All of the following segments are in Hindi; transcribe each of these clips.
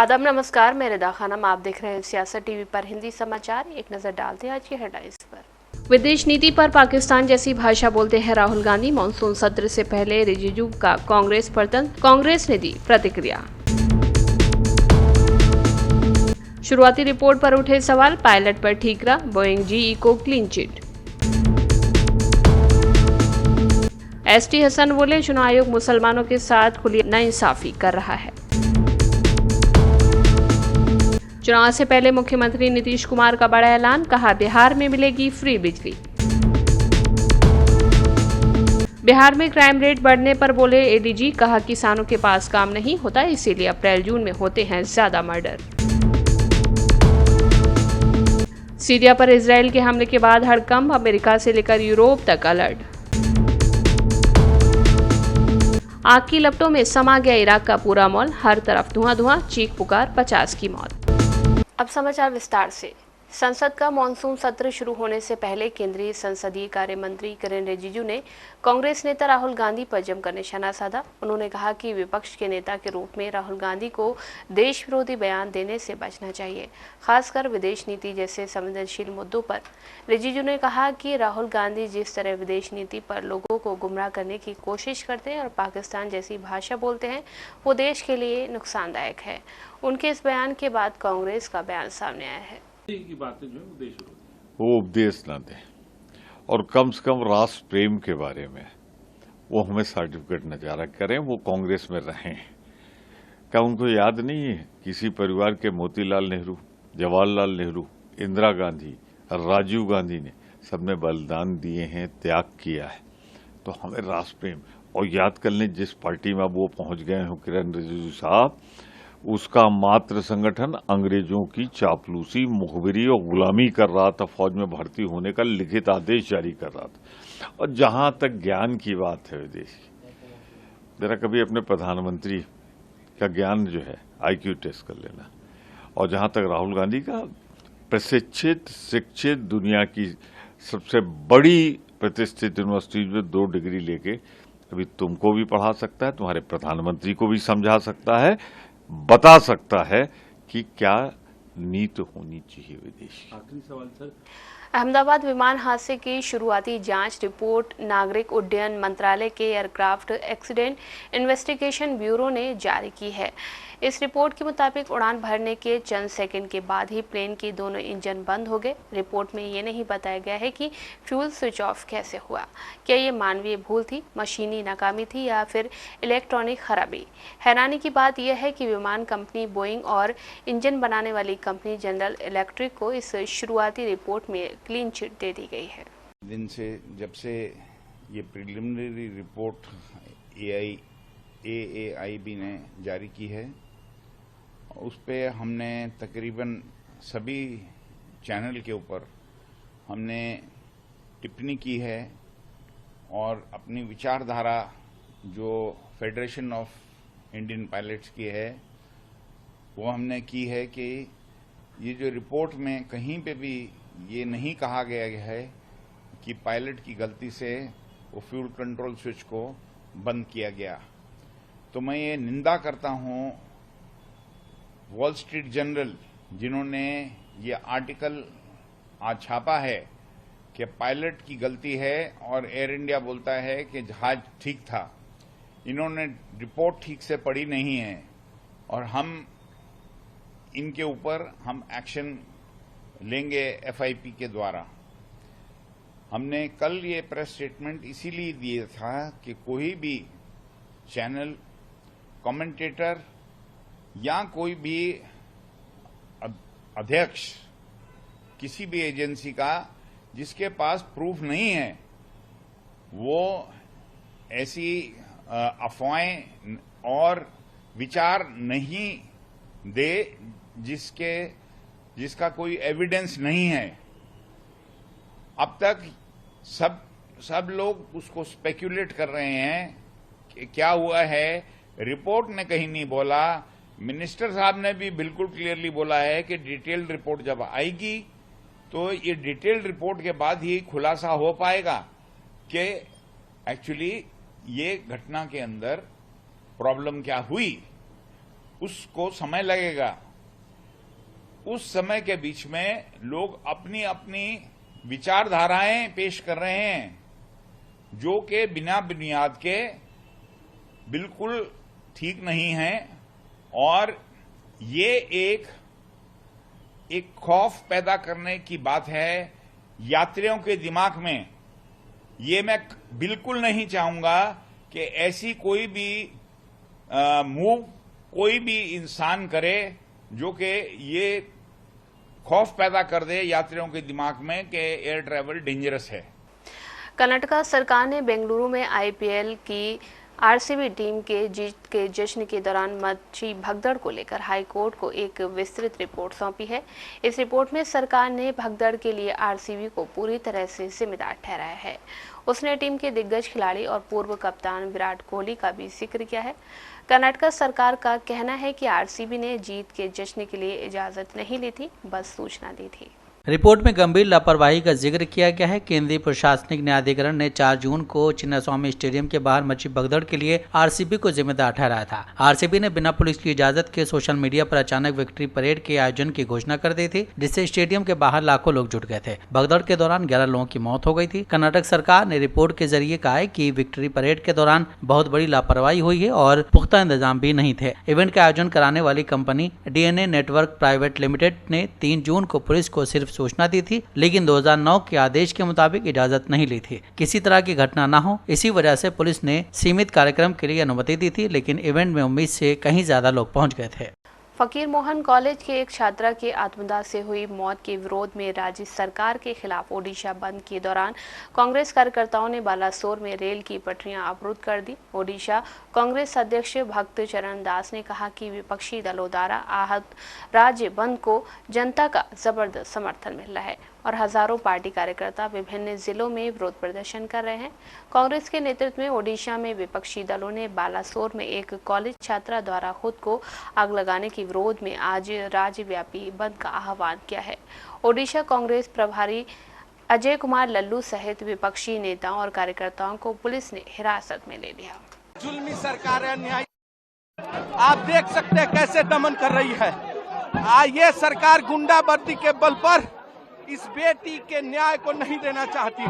आदाब नमस्कार, मैं रिदा खानम। आप देख रहे हैं सियासत टीवी पर हिंदी समाचार। एक नजर डालते हैं आज की हेडलाइंस पर। विदेश नीति पर पाकिस्तान जैसी भाषा बोलते हैं राहुल गांधी। मानसून सत्र से पहले रिजिजू का कांग्रेस पर तंज, कांग्रेस ने दी प्रतिक्रिया। शुरुआती रिपोर्ट पर उठे सवाल, पायलट पर ठीकरा, बोइंग जीई को क्लीन चिट। एसटी हसन बोले, चुनाव आयोग मुसलमानों के साथ खुली नाइंसाफी कर रहा है। चुनाव से पहले मुख्यमंत्री नीतीश कुमार का बड़ा ऐलान, कहा बिहार में मिलेगी फ्री बिजली। बिहार में क्राइम रेट बढ़ने पर बोले एडीजी, कहा किसानों के पास काम नहीं होता, इसीलिए अप्रैल जून में होते हैं ज्यादा मर्डर। सीरिया पर इजराइल के हमले के बाद हड़कंप, अमेरिका से लेकर यूरोप तक अलर्ट। आग की लपटों में समा गया इराक का पूरा मॉल, हर तरफ धुआं धुआं, चीख पुकार, 50 की मौत। अब समाचार विस्तार से। संसद का मानसून सत्र शुरू होने से पहले केंद्रीय संसदीय कार्य मंत्री किरेन रिजिजू ने कांग्रेस नेता राहुल गांधी पर जमकर निशाना साधा। उन्होंने कहा कि विपक्ष के नेता के रूप में राहुल गांधी को देश विरोधी बयान देने से बचना चाहिए, खासकर विदेश नीति जैसे संवेदनशील मुद्दों पर। रिजिजू ने कहा कि राहुल गांधी जिस तरह विदेश नीति पर लोगों को गुमराह करने की कोशिश करते हैं और पाकिस्तान जैसी भाषा बोलते हैं, वो देश के लिए नुकसानदायक है। उनके इस बयान के बाद कांग्रेस का बयान सामने आया है की बातें जो है वो उपदेश ना दें और कम से कम राष्ट्र प्रेम के बारे में वो हमें सर्टिफिकेट न जारी करें। वो कांग्रेस में रहें। क्या उनको याद नहीं है किसी परिवार के मोतीलाल नेहरू, जवाहरलाल नेहरू, इंदिरा गांधी, राजीव गांधी ने सबने बलिदान दिए हैं, त्याग किया है। तो हमें राष्ट्र प्रेम और याद कर लें जिस पार्टी में वो पहुंच गए हो किरेन रिजिजू साहब, उसका मात्र संगठन अंग्रेजों की चापलूसी, मुखबिरी और गुलामी कर रहा था। फौज में भर्ती होने का लिखित आदेश जारी कर रहा था। और जहां तक ज्ञान की बात है विदेश की, जरा कभी अपने प्रधानमंत्री का ज्ञान जो है आईक्यू टेस्ट कर लेना। और जहां तक राहुल गांधी का, प्रशिक्षित शिक्षित दुनिया की सबसे बड़ी प्रतिष्ठित यूनिवर्सिटी में 2 डिग्री लेके अभी तुमको भी पढ़ा सकता है, तुम्हारे प्रधानमंत्री को भी समझा सकता है, बता सकता है कि क्या नीति होनी चाहिए विदेश की। आखिरी सवाल सर, अहमदाबाद विमान हादसे की शुरुआती जांच रिपोर्ट नागरिक उड्डयन मंत्रालय के एयरक्राफ्ट एक्सीडेंट इन्वेस्टिगेशन ब्यूरो ने जारी की है। इस रिपोर्ट के मुताबिक उड़ान भरने के चंद सेकंड के बाद ही प्लेन के दोनों इंजन बंद हो गए। रिपोर्ट में ये नहीं बताया गया है कि फ्यूल स्विच ऑफ कैसे हुआ। क्या ये मानवीय भूल थी, मशीनी नाकामी थी या फिर इलेक्ट्रॉनिक खराबी। हैरानी की बात यह है कि विमान कंपनी बोइंग और इंजन बनाने वाली कंपनी जनरल इलेक्ट्रिक को इस शुरुआती रिपोर्ट में क्लीन चिट दे दी गई है। दिन से जब से ये प्रिलिमिनरी रिपोर्ट AAIB ने जारी की है, उस पे हमने तकरीबन सभी चैनल के ऊपर हमने टिप्पणी की है और अपनी विचारधारा जो फेडरेशन ऑफ इंडियन पायलट्स की है वो हमने की है कि ये जो रिपोर्ट में कहीं पे भी ये नहीं कहा गया है कि पायलट की गलती से वो फ्यूल कंट्रोल स्विच को बंद किया गया। तो मैं ये निंदा करता हूं वॉल स्ट्रीट जर्नल जिन्होंने ये आर्टिकल आज छापा है कि पायलट की गलती है और एयर इंडिया बोलता है कि जहाज ठीक था। इन्होंने रिपोर्ट ठीक से पढ़ी नहीं है और हम इनके ऊपर हम एक्शन लेंगे FIP के द्वारा। हमने कल ये प्रेस स्टेटमेंट इसीलिए दिया था कि कोई भी चैनल, कमेंटेटर या कोई भी अध्यक्ष किसी भी एजेंसी का जिसके पास प्रूफ नहीं है वो ऐसी अफवाहें और विचार नहीं दे जिसका कोई एविडेंस नहीं है। अब तक सब लोग उसको स्पेक्यूलेट कर रहे हैं कि क्या हुआ है। रिपोर्ट ने कहीं नहीं बोला, मिनिस्टर साहब ने भी बिल्कुल क्लियरली बोला है कि डिटेल्ड रिपोर्ट जब आएगी तो ये डिटेल्ड रिपोर्ट के बाद ही खुलासा हो पाएगा कि एक्चुअली ये घटना के अंदर प्रॉब्लम क्या हुई। उसको समय लगेगा। उस समय के बीच में लोग अपनी अपनी विचारधाराएं पेश कर रहे हैं जो कि बिना बुनियाद के बिल्कुल ठीक नहीं है, और ये एक खौफ पैदा करने की बात है यात्रियों के दिमाग में। ये मैं बिल्कुल नहीं चाहूंगा कि ऐसी कोई भी मूव कोई भी इंसान करे जो कि ये खौफ पैदा कर दे यात्रियों के दिमाग में कि एयर ट्रैवल डेंजरस है। कर्नाटक सरकार ने बेंगलुरु में आईपीएल की आरसीबी टीम के जीत के जश्न के दौरान मची भगदड़ को लेकर हाई कोर्ट को एक विस्तृत रिपोर्ट सौंपी है। इस रिपोर्ट में सरकार ने भगदड़ के लिए आरसीबी को पूरी तरह से जिम्मेदार ठहराया है। उसने टीम के दिग्गज खिलाड़ी और पूर्व कप्तान विराट कोहली का भी जिक्र किया है। कर्नाटक सरकार का कहना है कि आरसीबी ने जीत के जश्न के लिए इजाजत नहीं ली थी, बस सूचना दी थी। रिपोर्ट में गंभीर लापरवाही का जिक्र किया गया है। केंद्रीय प्रशासनिक न्यायाधिकरण ने 4 जून को चिन्नास्वामी स्टेडियम के बाहर मची भगदड़ के लिए आरसीबी को जिम्मेदार ठहराया था। आरसीबी ने बिना पुलिस की इजाजत के सोशल मीडिया पर अचानक विक्ट्री परेड के आयोजन की घोषणा कर दी थी, जिससे स्टेडियम के बाहर लाखों लोग जुट गए थे। भगदड़ के दौरान 11 लोगों की मौत हो गई थी। कर्नाटक सरकार ने रिपोर्ट के जरिए कहा है कि विक्ट्री परेड के दौरान बहुत बड़ी लापरवाही हुई है और पुख्ता इंतजाम भी नहीं थे। इवेंट का आयोजन कराने वाली company DNA network private limited ने 3 जून को पुलिस को सिर्फ सूचना दी थी, लेकिन 2009 के आदेश के मुताबिक इजाजत नहीं ली थी। किसी तरह की घटना न हो, इसी वजह से पुलिस ने सीमित कार्यक्रम के लिए अनुमति दी थी, लेकिन इवेंट में उम्मीद से कहीं ज्यादा लोग पहुंच गए थे। फकीर मोहन कॉलेज के एक छात्रा के आत्मदाह से हुई मौत के विरोध में राज्य सरकार के खिलाफ ओडिशा बंद के दौरान कांग्रेस कार्यकर्ताओं ने बालासोर में रेल की पटरियां अवरुद्ध कर दी। ओडिशा कांग्रेस अध्यक्ष भक्त चरण दास ने कहा कि विपक्षी दलों द्वारा आहत राज्य बंद को जनता का जबरदस्त समर्थन मिल रहा है और हजारों पार्टी कार्यकर्ता विभिन्न जिलों में विरोध प्रदर्शन कर रहे हैं। कांग्रेस के नेतृत्व में ओडिशा में विपक्षी दलों ने बालासोर में एक कॉलेज छात्रा द्वारा खुद को आग लगाने के विरोध में आज राज्यव्यापी बंद का आह्वान किया है। ओडिशा कांग्रेस प्रभारी अजय कुमार लल्लू सहित विपक्षी नेताओं और कार्यकर्ताओं को पुलिस ने हिरासत में ले लिया। जुल्मी सरकार है, न्याय आप देख सकते हैं कैसे दमन कर रही है। ये सरकार गुंडागर्दी के बल पर इस बेटी के न्याय को नहीं देना चाहती।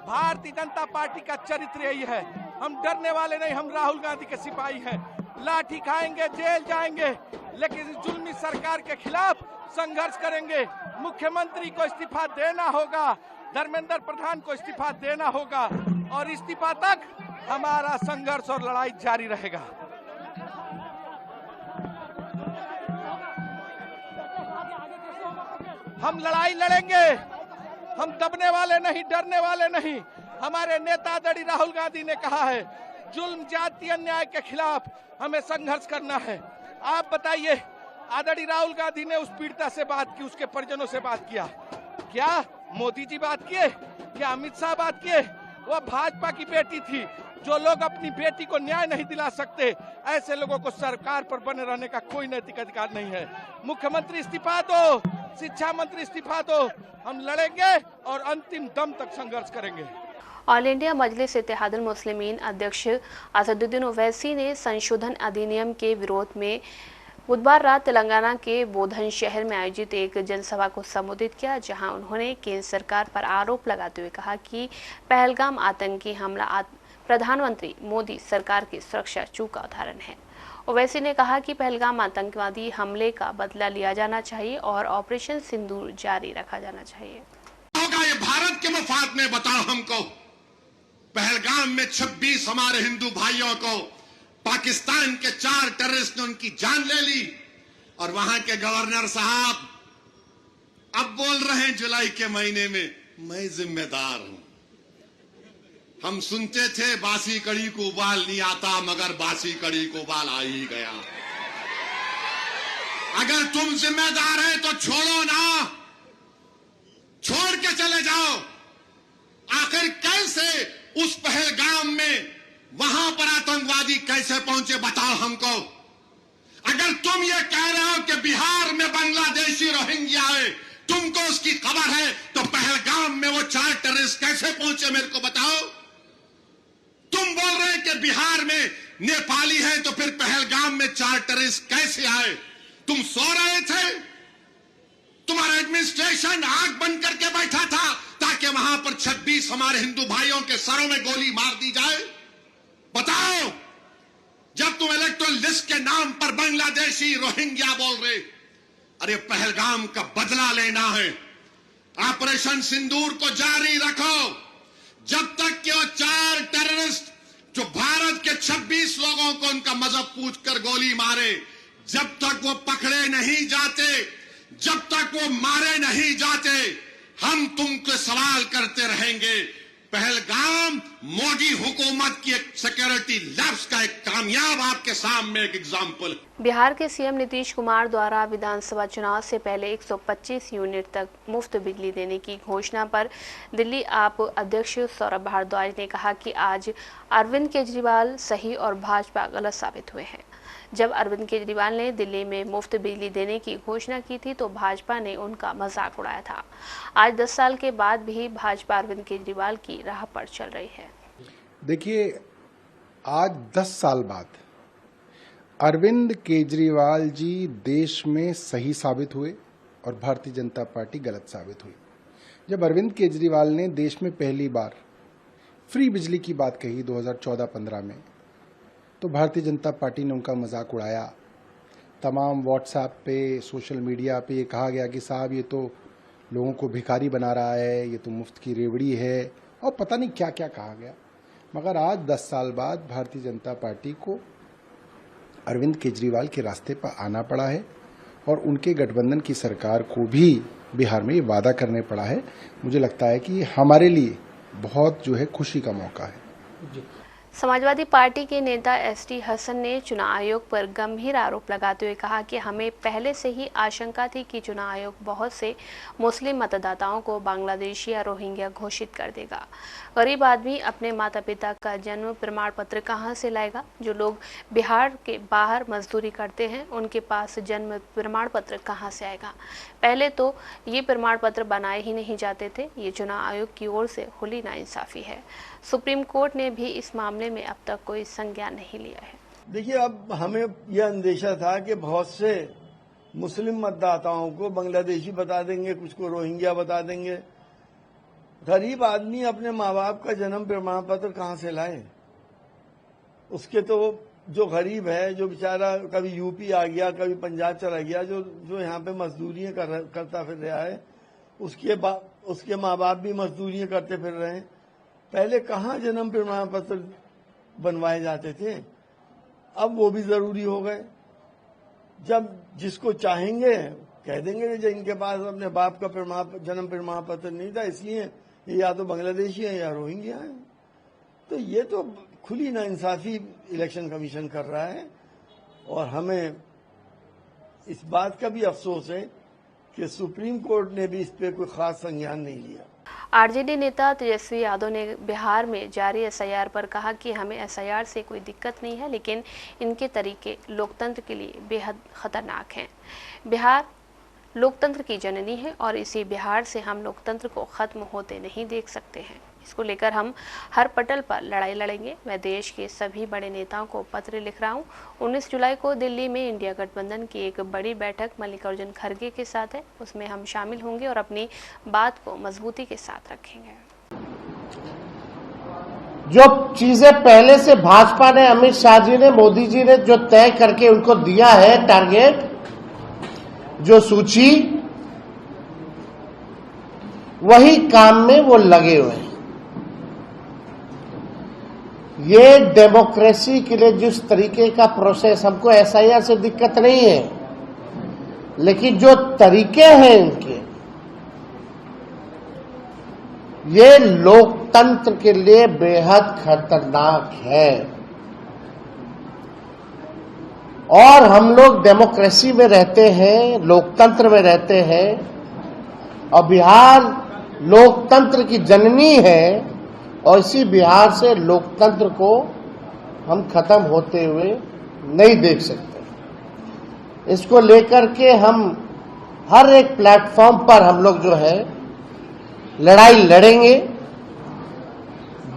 भारतीय जनता पार्टी का चरित्र यही है, हम डरने वाले नहीं, हम राहुल गांधी के सिपाही हैं। लाठी खाएंगे, जेल जाएंगे, लेकिन जुल्मी सरकार के खिलाफ संघर्ष करेंगे। मुख्यमंत्री को इस्तीफा देना होगा, धर्मेंद्र प्रधान को इस्तीफा देना होगा और इस्तीफा तक हमारा संघर्ष और लड़ाई जारी रहेगा। हम लड़ाई लड़ेंगे, हम दबने वाले नहीं, डरने वाले नहीं। हमारे नेता आदरणीय राहुल गांधी ने कहा है जुल्म जातीय अन्याय के खिलाफ हमें संघर्ष करना है। आप बताइए, आदरणीय राहुल गांधी ने उस पीड़िता से बात की, उसके परिजनों से बात किया क्या? मोदी जी बात किए? क्या अमित शाह बात किए? वो भाजपा की बेटी थी। जो लोग अपनी बेटी को न्याय नहीं दिला सकते, ऐसे लोगों को सरकार पर बने रहने का कोई नैतिक अधिकार नहीं है। मुख्यमंत्री इस्तीफा दो, शिक्षा मंत्री इस्तीफा दो, हम लड़ेंगे और अंतिम दम तक संघर्ष करेंगे। ऑल इंडिया मजलिस इत्तेहादुल मुस्लिमीन अध्यक्ष असदुद्दीन ओवैसी ने संशोधन अधिनियम के विरोध में बुधवार रात तेलंगाना के बोधन शहर में आयोजित एक जनसभा को संबोधित किया, जहां उन्होंने केंद्र सरकार पर आरोप लगाते हुए कहा कि पहलगाम आतंकी हमला प्रधानमंत्री मोदी सरकार की सुरक्षा चूक का उदाहरण है। ओवैसी ने कहा कि पहलगाम आतंकवादी हमले का बदला लिया जाना चाहिए और ऑपरेशन सिंदूर जारी रखा जाना चाहिए। होगा ये भारत के मफाद में, बताओ हमको। पहलगाम में 26 हमारे हिंदू भाइयों को पाकिस्तान के 4 टेररिस्ट ने उनकी जान ले ली और वहां के गवर्नर साहब अब बोल रहे हैं जुलाई के महीने में मैं जिम्मेदार हूं। हम सुनते थे बासी कड़ी को उबाल नहीं आता, मगर बासी कड़ी को उबाल आ ही गया। अगर तुम जिम्मेदार है तो छोड़ो ना, छोड़ के चले जाओ। आखिर कैसे उस पहलगाम में वहां पर आतंकवादी कैसे पहुंचे, बताओ हमको। अगर तुम ये कह रहे हो कि बिहार में बांग्लादेशी रोहिंग्या है, तुमको उसकी खबर है, तो पहलगाम में वो 4 टेररिस्ट कैसे पहुंचे मेरे को बताओ। तुम बोल रहे हैं कि बिहार में नेपाली हैं तो फिर पहलगाम में 4 टेररिस्ट कैसे आए? तुम सो रहे थे? तुम्हारा एडमिनिस्ट्रेशन आंख बंद करके बैठा था ताकि वहां पर 26 हमारे हिंदू भाइयों के सरों में गोली मार दी जाए? बताओ, जब तुम इलेक्टोरल लिस्ट के नाम पर बांग्लादेशी रोहिंग्या बोल रहे, अरे पहलगाम का बदला लेना है। ऑपरेशन सिंदूर को जारी रखो जब तक कि वो 4 टेररिस्ट जो भारत के 26 लोगों को उनका मजहब पूछकर गोली मारे, जब तक वो पकड़े नहीं जाते, जब तक वो मारे नहीं जाते, हम तुमको सवाल करते रहेंगे। पहलगाम मोदी हुकूमत की एक सिक्योरिटी लैब्स का एक कामयाब आपके सामने एक एग्जाम्पल। बिहार के सीएम नीतीश कुमार द्वारा विधानसभा चुनाव से पहले 125 यूनिट तक मुफ्त बिजली देने की घोषणा पर दिल्ली आप अध्यक्ष सौरभ भारद्वाज ने कहा कि आज अरविंद केजरीवाल सही और भाजपा गलत साबित हुए हैं। जब अरविंद केजरीवाल ने दिल्ली में मुफ्त बिजली देने की घोषणा की थी तो भाजपा ने उनका मजाक उड़ाया था। आज 10 साल के बाद भी भाजपा अरविंद केजरीवाल की राह पर चल रही है। देखिए, आज 10 साल बाद अरविंद केजरीवाल जी देश में सही साबित हुए और भारतीय जनता पार्टी गलत साबित हुई। जब अरविंद केजरीवाल ने देश में पहली बार फ्री बिजली की बात कही 2014-15 में, तो भारतीय जनता पार्टी ने उनका मजाक उड़ाया। तमाम व्हाट्सएप पे, सोशल मीडिया पे ये कहा गया कि साहब ये तो लोगों को भिखारी बना रहा है, ये तो मुफ्त की रेवड़ी है, और पता नहीं क्या क्या कहा गया। मगर आज 10 साल बाद भारतीय जनता पार्टी को अरविंद केजरीवाल के रास्ते पर आना पड़ा है और उनके गठबंधन की सरकार को भी बिहार में ये वादा करने पड़ा है। मुझे लगता है कि हमारे लिए बहुत जो है खुशी का मौका है। समाजवादी पार्टी के नेता एसटी हसन ने चुनाव आयोग पर गंभीर आरोप लगाते हुए कहा कि हमें पहले से ही आशंका थी कि चुनाव आयोग बहुत से मुस्लिम मतदाताओं को बांग्लादेशी या रोहिंग्या घोषित कर देगा। गरीब आदमी अपने माता पिता का जन्म प्रमाण पत्र कहां से लाएगा? जो लोग बिहार के बाहर मजदूरी करते हैं उनके पास जन्म प्रमाण पत्र कहां से आएगा? पहले तो ये प्रमाण पत्र बनाए ही नहीं जाते थे। ये चुनाव आयोग की ओर से खुली नाइंसाफी है। सुप्रीम कोर्ट ने भी इस मामले में अब तक कोई संज्ञान नहीं लिया है। देखिए, अब हमें यह अंदेशा था कि बहुत से मुस्लिम मतदाताओं को बांग्लादेशी बता देंगे, कुछ को रोहिंग्या बता देंगे। गरीब आदमी अपने माँ बाप का जन्म प्रमाण पत्र कहाँ से लाए? उसके तो जो गरीब है, जो बेचारा कभी यूपी आ गया, कभी पंजाब चला गया, जो यहाँ पे मजदूरियां करता फिर रहा है, उसके माँ बाप भी मजदूरियां करते फिर रहे हैं। पहले कहाँ जन्म प्रमाण पत्र बनवाए जाते थे, अब वो भी जरूरी हो गए। जब जिसको चाहेंगे कह देंगे कि इनके पास अपने बाप का जन्म प्रमाण पत्र नहीं था, इसलिए ये या तो बांग्लादेशी है या रोहिंग्या है। तो ये तो खुली नाइंसाफी इलेक्शन कमीशन कर रहा है और हमें इस बात का भी अफसोस है कि सुप्रीम कोर्ट ने भी इस पे कोई खास संज्ञान नहीं लिया। आरजेडी नेता तेजस्वी यादव ने बिहार में जारी एसआईआर पर कहा कि हमें एसआईआर से कोई दिक्कत नहीं है, लेकिन इनके तरीके लोकतंत्र के लिए बेहद खतरनाक हैं। बिहार लोकतंत्र की जननी है और इसी बिहार से हम लोकतंत्र को खत्म होते नहीं देख सकते हैं। इसको लेकर हम हर पटल पर लड़ाई लड़ेंगे। मैं देश के सभी बड़े नेताओं को पत्र लिख रहा हूं। 19 जुलाई को दिल्ली में इंडिया गठबंधन की एक बड़ी बैठक मल्लिकार्जुन खड़गे के साथ है, उसमें हम शामिल होंगे और अपनी बात को मजबूती के साथ रखेंगे। जो चीजें पहले से भाजपा ने, अमित शाह जी ने, मोदी जी ने जो तय करके उनको दिया है टारगेट, जो सूची, वही काम में वो लगे हुए हैं। ये डेमोक्रेसी के लिए जिस तरीके का प्रोसेस, हमको एसआईआर से दिक्कत नहीं है, लेकिन जो तरीके हैं इनके, ये लोकतंत्र के लिए बेहद खतरनाक है। और हम लोग डेमोक्रेसी में रहते हैं, लोकतंत्र में रहते हैं, और बिहार लोकतंत्र की जननी है, और इसी बिहार से लोकतंत्र को हम खत्म होते हुए नहीं देख सकते। इसको लेकर के हम हर एक प्लेटफॉर्म पर हम लोग जो है लड़ाई लड़ेंगे।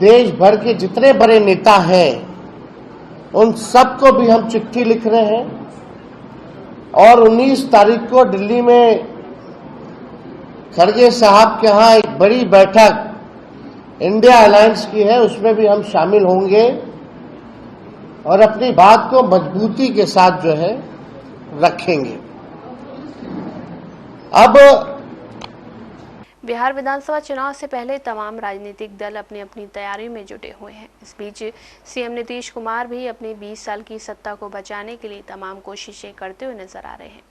देश भर के जितने बड़े नेता हैं उन सबको भी हम चिट्ठी लिख रहे हैं और 19 तारीख को दिल्ली में खड़गे साहब के यहाँ एक बड़ी बैठक इंडिया अलायंस की है, उसमें भी हम शामिल होंगे और अपनी बात को मजबूती के साथ जो है रखेंगे। अब बिहार विधानसभा चुनाव से पहले तमाम राजनीतिक दल अपनी अपनी तैयारी में जुटे हुए हैं। इस बीच सीएम नीतीश कुमार भी अपने 20 साल की सत्ता को बचाने के लिए तमाम कोशिशें करते हुए नजर आ रहे हैं।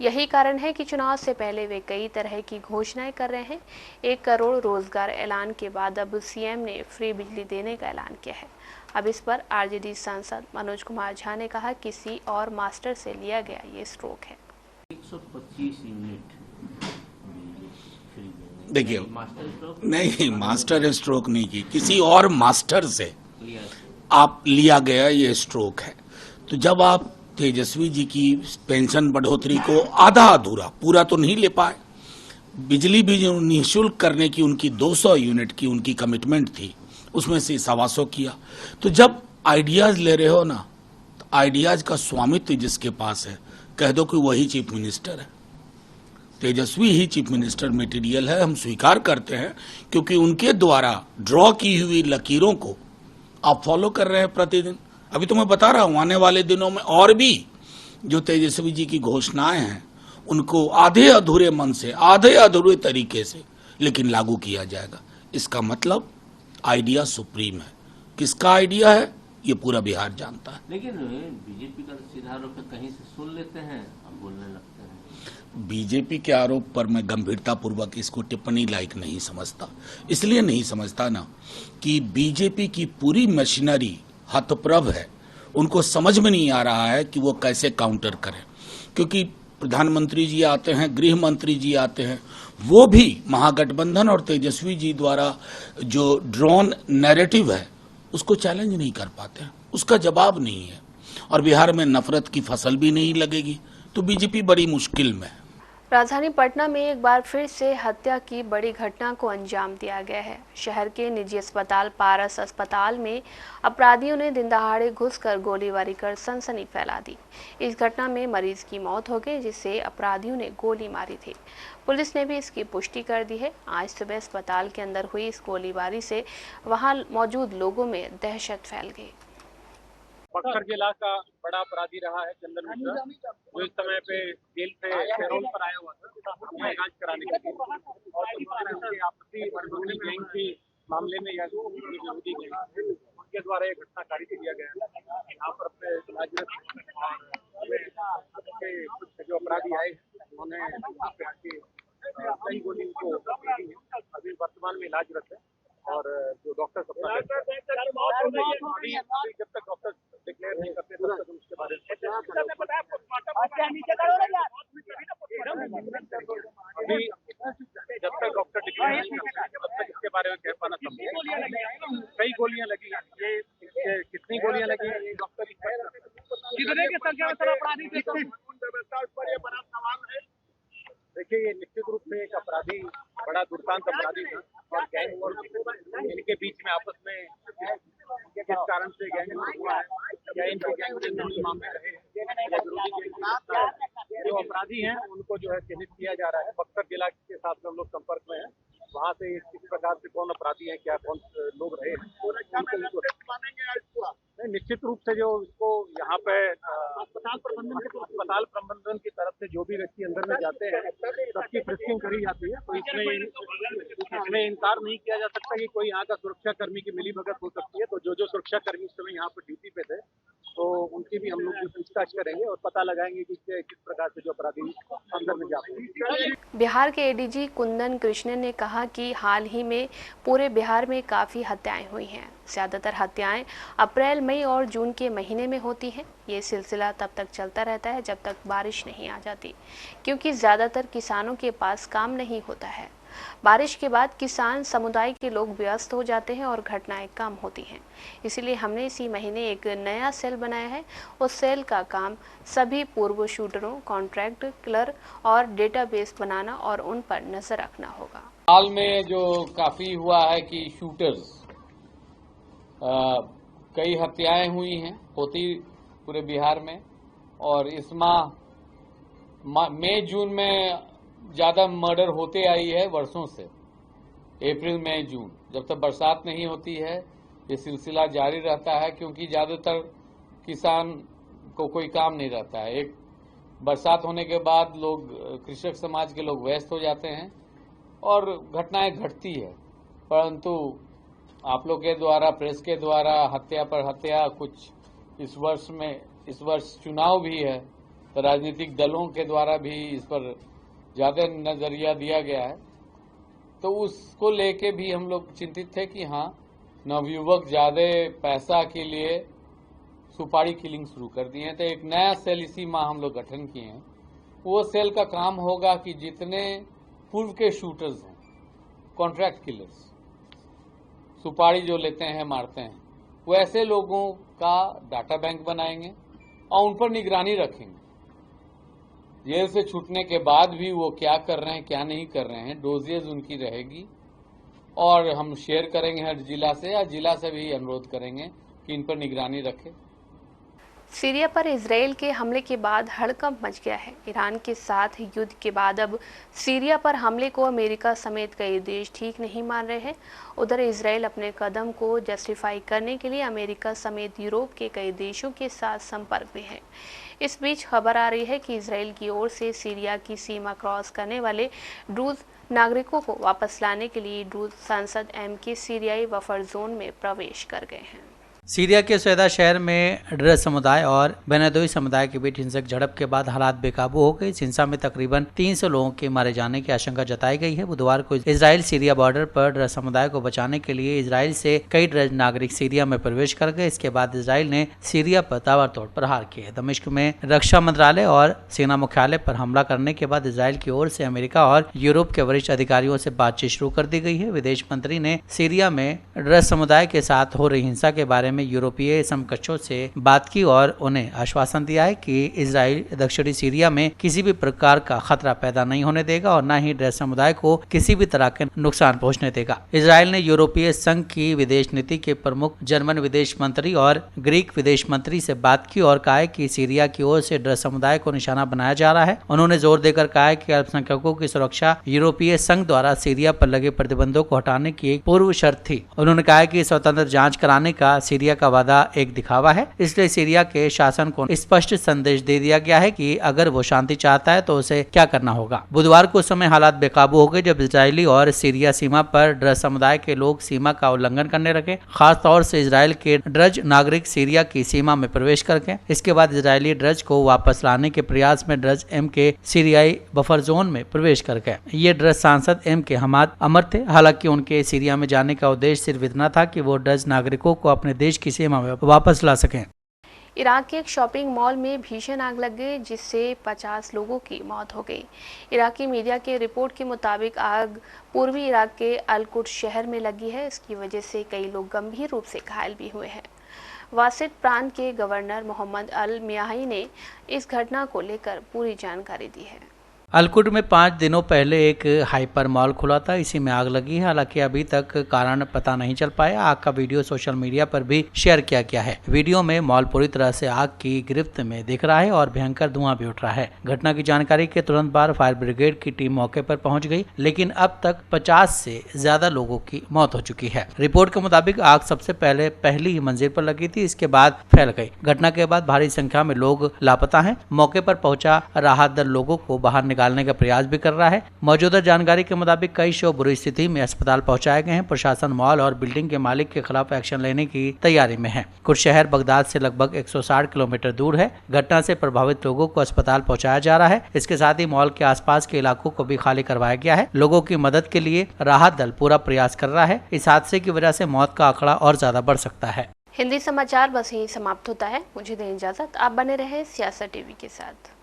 यही कारण है कि चुनाव से पहले वे कई तरह की घोषणाएं कर रहे हैं। 1 करोड़ रोजगार ऐलान के बाद अब सीएम ने फ्री बिजली देने का ऐलान किया है। अब इस पर आरजेडी सांसद मनोज कुमार झा ने कहा किसी और मास्टर से लिया गया ये स्ट्रोक है। 125 यूनिट देखिए, नहीं मास्टर स्ट्रोक नहीं की, किसी और मास्टर से आप लिया गया ये स्ट्रोक है। तो जब आप तेजस्वी जी की पेंशन बढ़ोतरी को आधा अधूरा, पूरा तो नहीं ले पाए, बिजली भी जो निःशुल्क करने की उनकी 200 यूनिट की उनकी कमिटमेंट थी, उसमें से 125 किया। तो जब आइडियाज ले रहे हो ना, तो आइडियाज का स्वामित्व जिसके पास है, कह दो कि वही चीफ मिनिस्टर है। तेजस्वी ही चीफ मिनिस्टर मटेरियल है, हम स्वीकार करते हैं, क्योंकि उनके द्वारा ड्रॉ की हुई लकीरों को आप फॉलो कर रहे हैं प्रतिदिन। अभी तो मैं बता रहा हूं, आने वाले दिनों में और भी जो तेजस्वी जी की घोषणाएं हैं उनको आधे अधूरे मन से, आधे अधूरे तरीके से लेकिन लागू किया जाएगा। इसका मतलब आइडिया सुप्रीम है। किसका आइडिया है ये पूरा बिहार जानता है। लेकिन बीजेपी का सीधा आरोप कहीं से सुन लेते हैं, अब बोलने लगते हैं। बीजेपी के आरोप पर मैं गंभीरता पूर्वक इसको टिप्पणी लायक नहीं समझता। इसलिए नहीं समझता ना कि बीजेपी की पूरी मशीनरी हतप्रभ है, उनको समझ में नहीं आ रहा है कि वो कैसे काउंटर करें। क्योंकि प्रधानमंत्री जी आते हैं, गृह मंत्री जी आते हैं, वो भी महागठबंधन और तेजस्वी जी द्वारा जो ड्रॉन नैरेटिव है उसको चैलेंज नहीं कर पाते हैं, उसका जवाब नहीं है। और बिहार में नफरत की फसल भी नहीं लगेगी, तो बीजेपी बड़ी मुश्किल में है। राजधानी पटना में एक बार फिर से हत्या की बड़ी घटना को अंजाम दिया गया है। शहर के निजी अस्पताल पारस अस्पताल में अपराधियों ने दिन दहाड़े घुसकर गोलीबारी कर सनसनी फैला दी। इस घटना में मरीज की मौत हो गई, जिसे अपराधियों ने गोली मारी थी। पुलिस ने भी इसकी पुष्टि कर दी है। आज सुबह अस्पताल के अंदर हुई इस गोलीबारी से वहां मौजूद लोगों में दहशत फैल गई। बक्सर जिला का बड़ा अपराधी रहा है चंदन मिश्रा, जो इस समय पे जेल से पैरोल पर आया हुआ था अपना इलाज कराने के लिए, और आपसी गैंग के मामले में या विरोधी गैंग उनके द्वारा ये घटना कारित किया गया है। यहाँ पर अपने इलाजरत और कुछ जो अपराधी आए उन्होंने आके कई गोली उनको अभी वर्तमान में इलाजरत है। और जो डॉक्टर अपना जब तक डॉक्टर डिक्लेयर नहीं करते तब तक उसके बारे में अभी जब तक डॉक्टर डिक्लेयर नहीं करते तब तक इसके बारे में कह पाना संभव। कई गोलियां लगी, ये कितनी गोलियां लगी ये डॉक्टर कितने की संख्या में सर अपराधी थे, व्यवस्था पर ये बड़ा सवाल है। देखिए, ये निश्चित रूप से एक अपराधी, बड़ा दुर्दांत अपराधी था और गैंग इनके बीच में आपस में किस कारण से गैंग हुआ है, क्या इनके गैंग में मामले रहे या विरोधी गैंग जो अपराधी हैं उनको जो है चिन्हित किया जा रहा है। बक्सर जिला के साथ हम लोग संपर्क में हैं, वहाँ से इस प्रकार से कौन अपराधी हैं, क्या कौन लोग रहे निश्चित रूप से जो इसको यहाँ पे अस्पताल प्रबंधन की तरफ से जो भी व्यक्ति अंदर में जाते हैं सबकी फ्रिस्किंग करी जाती है। तो इसमें इनकार नहीं किया जा सकता कि कोई यहाँ का सुरक्षा कर्मी की मिलीभगत हो सकती है। तो जो सुरक्षा कर्मी इस समय यहाँ पर ड्यूटी पे थे तो उनकी भी हम लोग पूछताछ करेंगे और पता लगाएंगे कि किस प्रकार से जो अपराधी अंदर में जाते हैं। बिहार के एडीजी कुंदन कृष्णन ने कहा कि हाल ही में पूरे बिहार में काफ़ी हत्याएं हुई हैं। ज़्यादातर हत्याएं अप्रैल, मई और जून के महीने में होती हैं। ये सिलसिला तब तक चलता रहता है जब तक बारिश नहीं आ जाती, क्योंकि ज़्यादातर किसानों के पास काम नहीं होता है। बारिश के बाद किसान समुदाय के लोग व्यस्त हो जाते हैं और घटनाएं कम होती हैं। इसीलिए हमने इसी महीने एक नया सेल बनाया है। उस सेल का काम सभी पूर्व शूटरों, कॉन्ट्रैक्ट किलर और डेटाबेस बनाना और उन पर नजर रखना होगा। हाल में जो काफी हुआ है कि शूटर्स कई हत्याएं हुई हैं, होती पूरे बिहार में, और इस माह मई जून में ज्यादा मर्डर होते आई है वर्षों से। अप्रैल मई जून जब तक बरसात नहीं होती है ये सिलसिला जारी रहता है, क्योंकि ज्यादातर किसान को कोई काम नहीं रहता है। एक बरसात होने के बाद लोग, कृषक समाज के लोग व्यस्त हो जाते हैं और घटनाएं घटती है, परंतु आप लोग के द्वारा, प्रेस के द्वारा हत्या पर हत्या, कुछ इस वर्ष चुनाव भी है तो राजनीतिक दलों के द्वारा भी इस पर ज्यादा नजरिया दिया गया है, तो उसको लेके भी हम लोग चिंतित थे कि हाँ, नवयुवक ज्यादा पैसा के लिए सुपारी किलिंग शुरू कर दिए हैं। तो एक नया सेल इसी माह हम लोग गठन किए हैं। वो सेल का काम होगा कि जितने पूर्व के शूटर्स हैं, कॉन्ट्रैक्ट किलर्स, सुपारी जो लेते हैं, मारते हैं, वो ऐसे लोगों का डाटा बैंक बनाएंगे और उन पर निगरानी रखेंगे। जेल से छूटने के बाद भी वो क्या कर रहे हैं, क्या नहीं कर रहे हैं, डोजेज उनकी रहेगी और हम शेयर करेंगे हर जिला से, या जिला से भी अनुरोध करेंगे कि इन पर निगरानी रखें। सीरिया पर इजराइल के हमले के बाद हड़कंप मच गया है। ईरान के साथ युद्ध के बाद अब सीरिया पर हमले को अमेरिका समेत कई देश ठीक नहीं मान रहे हैं। उधर इजराइल अपने कदम को जस्टिफाई करने के लिए अमेरिका समेत यूरोप के कई देशों के साथ संपर्क में है। इस बीच खबर आ रही है कि इजराइल की ओर से सीरिया की सीमा क्रॉस करने वाले ड्रूज नागरिकों को वापस लाने के लिए ड्रूज सांसद एम के सीरियाई बफर जोन में प्रवेश कर गए हैं। सीरिया के सैदा शहर में ड्रज समुदाय और बेनादोई समुदाय के बीच हिंसक झड़प के बाद हालात बेकाबू हो गए। इस हिंसा में तकरीबन 300 लोगों के मारे जाने की आशंका जताई गई है। बुधवार को इजराइल सीरिया बॉर्डर पर ड्रज समुदाय को बचाने के लिए इजराइल से कई ड्रज नागरिक सीरिया में प्रवेश कर गए। इसके बाद इजराइल ने सीरिया पर ताबड़तोड़ प्रहार किए। दमिश्क में रक्षा मंत्रालय और सेना मुख्यालय पर हमला करने के बाद इजराइल की ओर से अमेरिका और यूरोप के वरिष्ठ अधिकारियों से बातचीत शुरू कर दी गई है। विदेश मंत्री ने सीरिया में ड्रज समुदाय के साथ हो रही हिंसा के बारे में यूरोपीय समकक्षों से बात की और उन्हें आश्वासन दिया है कि इजराइल दक्षिणी सीरिया में किसी भी प्रकार का खतरा पैदा नहीं होने देगा और न ही ड्रज समुदाय को किसी भी तरह के नुकसान पहुंचने देगा। इजराइल ने यूरोपीय संघ की विदेश नीति के प्रमुख जर्मन विदेश मंत्री और ग्रीक विदेश मंत्री से बात की और कहा कि सीरिया की ओर से ड्रज समुदाय को निशाना बनाया जा रहा है। उन्होंने जोर देकर कहा कि अल्पसंख्यकों की सुरक्षा यूरोपीय संघ द्वारा सीरिया पर लगे प्रतिबंधों को हटाने की एक पूर्व शर्त थी। उन्होंने कहा कि स्वतंत्र जांच कराने का सीरिया का वादा एक दिखावा है, इसलिए सीरिया के शासन को स्पष्ट संदेश दे दिया गया है कि अगर वो शांति चाहता है तो उसे क्या करना होगा। बुधवार को उस समय हालात बेकाबू हो गए जब इजरायली और सीरिया सीमा पर ड्रज समुदाय के लोग सीमा का उल्लंघन करने लगे। खास तौर से इजराइल के ड्रज नागरिक सीरिया की सीमा में प्रवेश कर गए। इसके बाद इजरायली ड्रज को वापस लाने के प्रयास में ड्रज एम के सीरियाई बफर जोन में प्रवेश कर गए। ये ड्रज सांसद एम के हमाद अमर थे। हालांकि उनके सीरिया में जाने का उद्देश्य सिर्फ इतना था कि वो ड्रज नागरिकों को अपने देश की सीमा में वापस ला सकें। इराक के एक शॉपिंग मॉल में भीषण आग लग गई जिससे 50 लोगों की मौत हो गई। इराकी मीडिया के रिपोर्ट के मुताबिक आग पूर्वी इराक के अलकुट शहर में लगी है। इसकी वजह से कई लोग गंभीर रूप से घायल भी हुए हैं। वासित प्रांत के गवर्नर मोहम्मद अल मियाही ने इस घटना को लेकर पूरी जानकारी दी है। अलकुट में 5 दिनों पहले एक हाइपर मॉल खुला था, इसी में आग लगी है। हालांकि अभी तक कारण पता नहीं चल पाया। आग का वीडियो सोशल मीडिया पर भी शेयर किया गया है। वीडियो में मॉल पूरी तरह से आग की गिरफ्त में दिख रहा है और भयंकर धुआं भी उठ रहा है। घटना की जानकारी के तुरंत बाद फायर ब्रिगेड की टीम मौके पर पहुंच गई, लेकिन अब तक 50 से ज्यादा लोगों की मौत हो चुकी है। रिपोर्ट के मुताबिक आग सबसे पहले पहली ही मंजिल पर लगी थी, इसके बाद फैल गई। घटना के बाद भारी संख्या में लोग लापता हैं। मौके पर पहुंचा राहत दल लोगों को बाहर निकालने का प्रयास भी कर रहा है। मौजूदा जानकारी के मुताबिक कई शव बुरी स्थिति में अस्पताल पहुंचाए गए हैं। प्रशासन मॉल और बिल्डिंग के मालिक के खिलाफ एक्शन लेने की तैयारी में है। कुछ शहर बगदाद से लगभग 160 किलोमीटर दूर है। घटना से प्रभावित लोगों को अस्पताल पहुंचाया जा रहा है। इसके साथ ही मॉल के आसपास के इलाकों को भी खाली करवाया गया है। लोगों की मदद के लिए राहत दल पूरा प्रयास कर रहा है। इस हादसे की वजह से मौत का आंकड़ा और ज्यादा बढ़ सकता है। हिंदी समाचार बस यही समाप्त होता है। मुझे दें इजाजत। आप बने रहे सियासत टीवी के साथ।